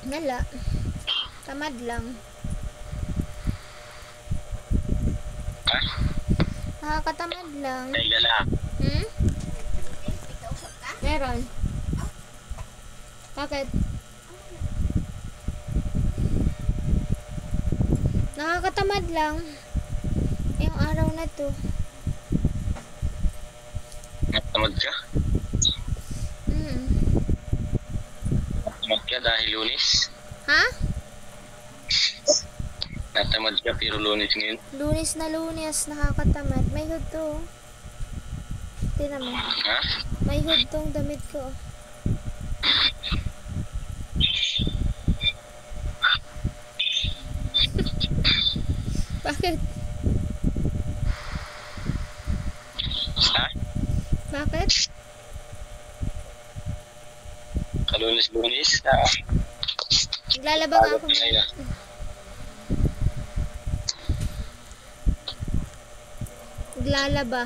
Wala. Tamad lang. Ha? Nakakatamad lang. Teka lang. Hmm? Meron. Bakit? Nakakatamad lang. Yung araw na to. Natamad ka? Natamad ka dahil Lunes? Ha? Natamad ka pero Lunes ngayon? Lunes na Lunes. Nakakatamad. May hood to. Tingnan mo. Ha? May hood tong damit ko. Bakit? Ha? Bakit? Kalunes-lunes? Naglalaba nga ako. Naglalaba.